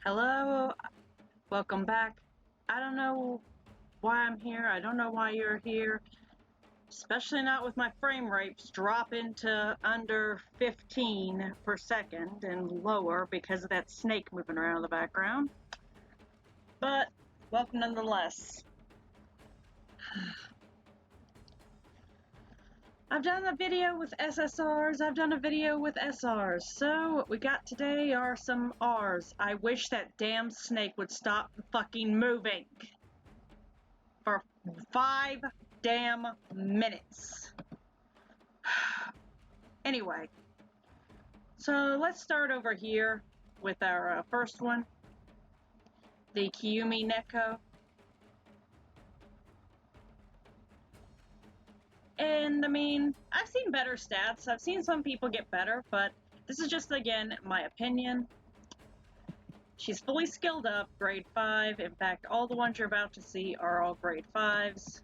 Hello, welcome back. I don't know why I'm here. I don't know why you're here. Especially not with my frame rates dropping to under 15 per second and lower because of that snake moving around in the background. But welcome nonetheless. I've done a video with SSRs, I've done a video with SRs, so what we got today are some Rs. I wish that damn snake would stop fucking moving for 5 damn minutes. Anyway, so let's start over here with our first one, the Yuumei Neko. And I mean, I've seen better stats. I've seen some people get better, but this is just, again, my opinion. She's fully skilled up, grade 5. In fact, all the ones you're about to see are all grade 5s.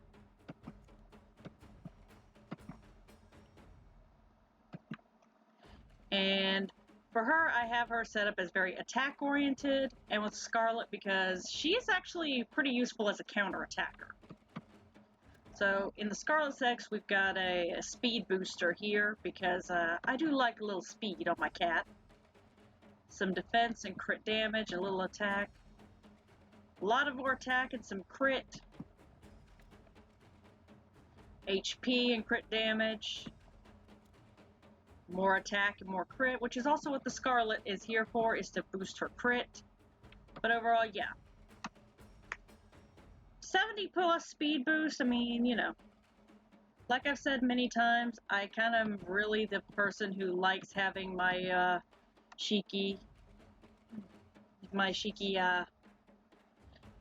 And for her, I have her set up as very attack-oriented, and with Scarlet because she is actually pretty useful as a counter-attacker. So in the Scarlet Sex, we've got a speed booster here because I do like a little speed on my cat. Some defense and crit damage, a little attack. A lot of more attack and some crit. HP and crit damage. More attack and more crit, which is also what the Scarlet is here for, is to boost her crit. But overall, yeah. 70 plus speed boost, I mean, you know. Like I've said many times, I kind of really the person who likes having my Shiki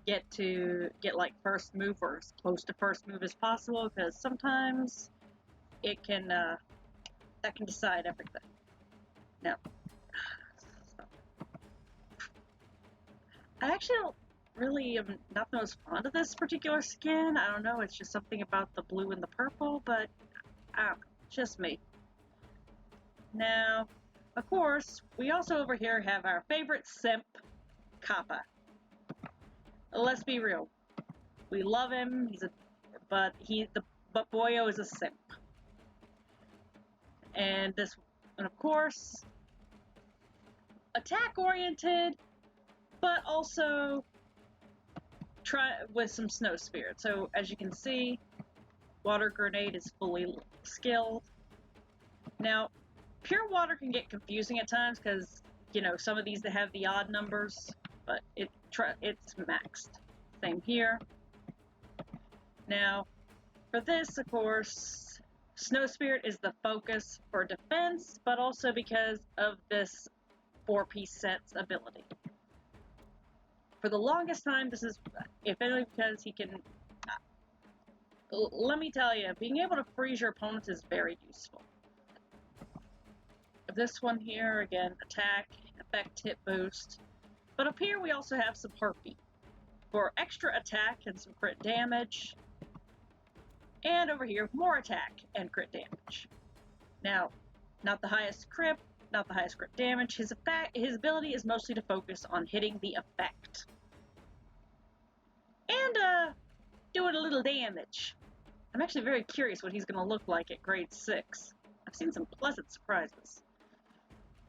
get like first move or as close to first move as possible, because sometimes it can that can decide everything. Now, I actually don't really am not the most fond of this particular skin. I don't know, it's just something about the blue and the purple, but I don't know, just me. Now, of course, we also over here have our favorite simp, Kappa. Let's be real. We love him, but Boyo is a simp. And of course, attack oriented, but also try with some snow spirit. So as you can see, water grenade is fully skilled. Now, pure water can get confusing at times because, you know, some of these that have the odd numbers, but it's maxed. Same here. Now, for this, of course, Snow Spirit is the focus for defense, but also because of this 4-piece set's ability. For the longest time, this is, if only because he can, let me tell you, being able to freeze your opponents is very useful. This one here, again, attack, effect, hit boost. But up here we also have some heartbeat for extra attack and some crit damage. And over here, more attack and crit damage. Now, not the highest crit, not the highest crit damage. His ability is mostly to focus on hitting the effect. And doing a little damage. I'm actually very curious what he's going to look like at grade 6. I've seen some pleasant surprises.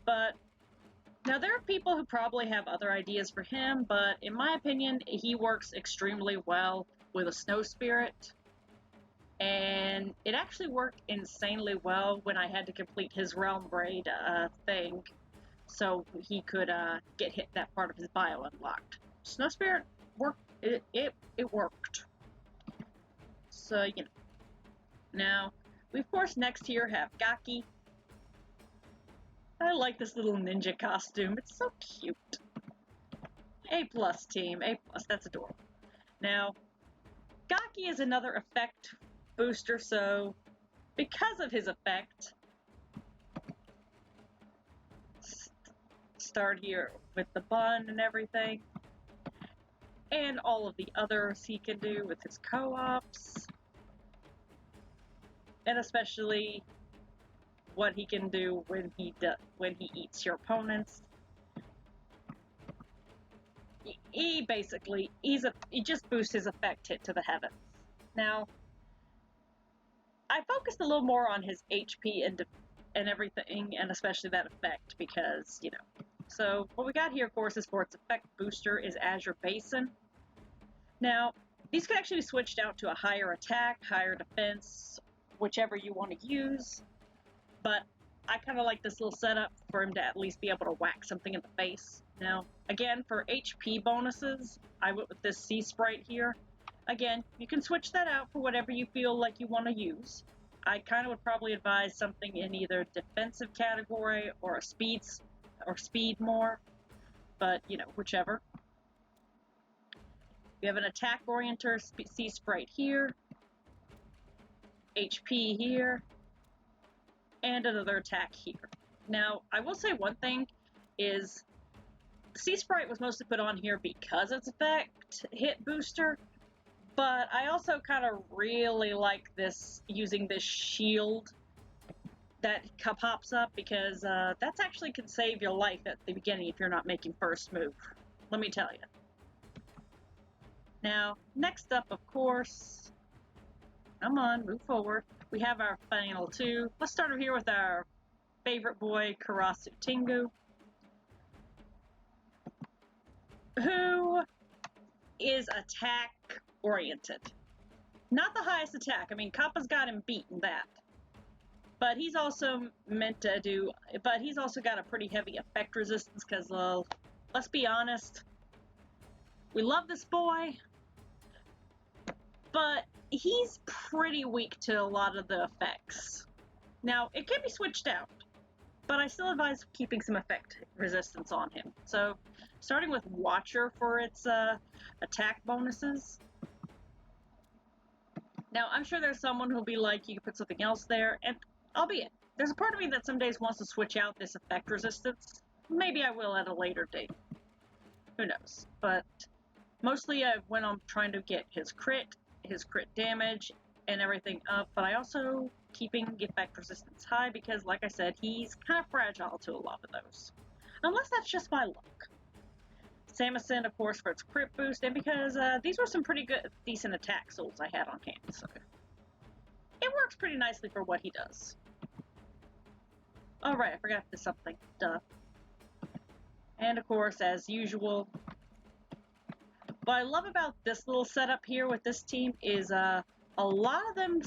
But now there are people who probably have other ideas for him, but in my opinion, he works extremely well with a Snow Spirit. And it actually worked insanely well when I had to complete his Realm Braid thing, so he could get hit that part of his bio unlocked. Snow Spirit worked. It worked. So, you know. Now, we of course next here have Gaki. I like this little ninja costume. It's so cute. A+ team. A+. That's adorable. Now, Gaki is another effect booster, so because of his effect, start here with the bun and everything, and all of the others he can do with his co-ops, and especially what he can do when he eats your opponents. he just boosts his effect hit to the heavens. Now, I focused a little more on his HP and everything, and especially that effect, because, you know. So, what we got here, of course, is for its effect booster is Azure Basin. Now, these can actually be switched out to a higher attack, higher defense, whichever you want to use, but I kind of like this little setup for him to at least be able to whack something in the face. Now, again, for HP bonuses, I went with this Sea Sprite here. Again, you can switch that out for whatever you feel like you want to use. I kind of would probably advise something in either defensive category or a speed more, but, you know, whichever. We have an attack orienter Sea Sprite here, HP here, and another attack here. Now, I will say one thing is Sea Sprite was mostly put on here because it's effect hit booster, but I also kind of really like this, using this shield that pops up, because that's actually can save your life at the beginning if you're not making first move. Let me tell you. Now, next up, of course, come on, move forward. We have our final two. Let's start over here with our favorite boy, Karasu Tengu, who is attack-oriented. Not the highest attack. I mean, Kappa's got him beaten that. But he's also he's also got a pretty heavy effect resistance, because, let's be honest, we love this boy, but he's pretty weak to a lot of the effects. Now, it can be switched out, but I still advise keeping some effect resistance on him. So, starting with Watcher for its attack bonuses. Now, I'm sure there's someone who'll be like, you can put something else there, and albeit, there's a part of me that some days wants to switch out this effect resistance. Maybe I will at a later date. Who knows? But mostly I went on trying to get his crit damage, and everything up, but I also keeping effect resistance high because, like I said, he's kind of fragile to a lot of those. Unless that's just my luck. Samisen, of course, for its crit boost, and because these were some pretty good, decent attack souls I had on hand, so it works pretty nicely for what he does. Alright, I forgot this something. Duh. And of course, as usual, what I love about this little setup here with this team is a lot of them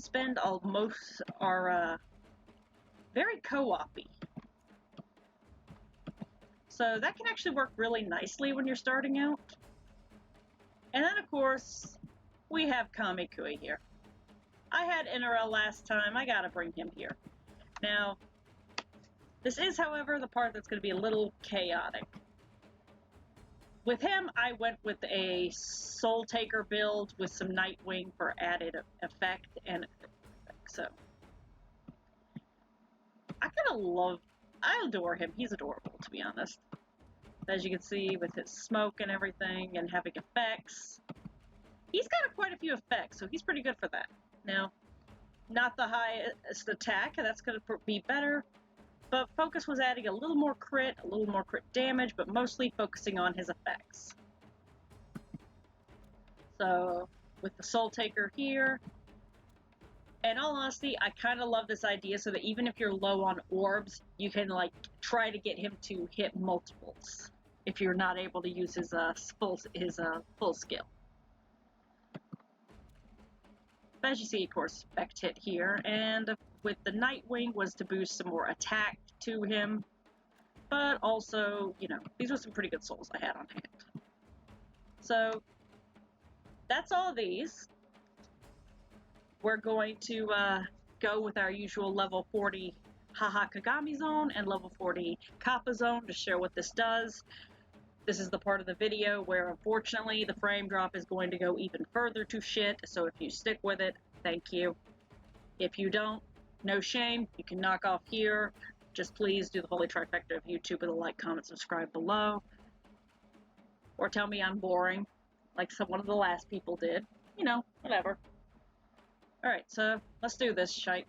are very co-op-y. So that can actually work really nicely when you're starting out. And then, of course, we have Kamikui here. I had NRL last time. I gotta bring him here. Now, this is, however, the part that's going to be a little chaotic. With him, I went with a Soul Taker build with some Nightwing for added effect and so. I adore him. He's adorable, to be honest. As you can see, with his smoke and everything and having effects. He's got quite a few effects, so he's pretty good for that. Now, not the highest attack, that's going to be better. But Focus was adding a little more crit damage, but mostly focusing on his effects. So, with the Soul Taker here, in all honesty, I kind of love this idea so that even if you're low on orbs, you can, like, try to get him to hit multiples if you're not able to use his full skill. As you see, of course, effect hit here, and with the Nightwing was to boost some more attack to him, but also, you know, these were some pretty good souls I had on hand. So, that's all of these. We're going to go with our usual level 40 Hahakagami zone and level 40 Kappa zone to show what this does. This is the part of the video where, unfortunately, the frame drop is going to go even further to shit, so if you stick with it, thank you. If you don't, no shame, you can knock off here. Just please do the holy trifecta of YouTube with a like, comment, subscribe below. Or tell me I'm boring, like one of the last people did. You know, whatever. Alright, so let's do this shite.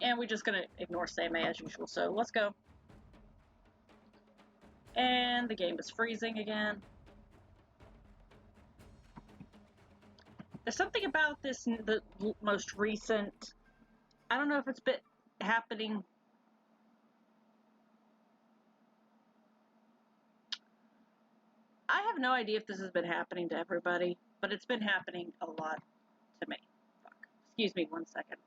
And we're just gonna ignore Seimei as usual, so let's go. And the game is freezing again. There's something about this, the most recent, I don't know if it's been happening. I have no idea if this has been happening to everybody, but it's been happening a lot to me. Fuck. Excuse me 1 second.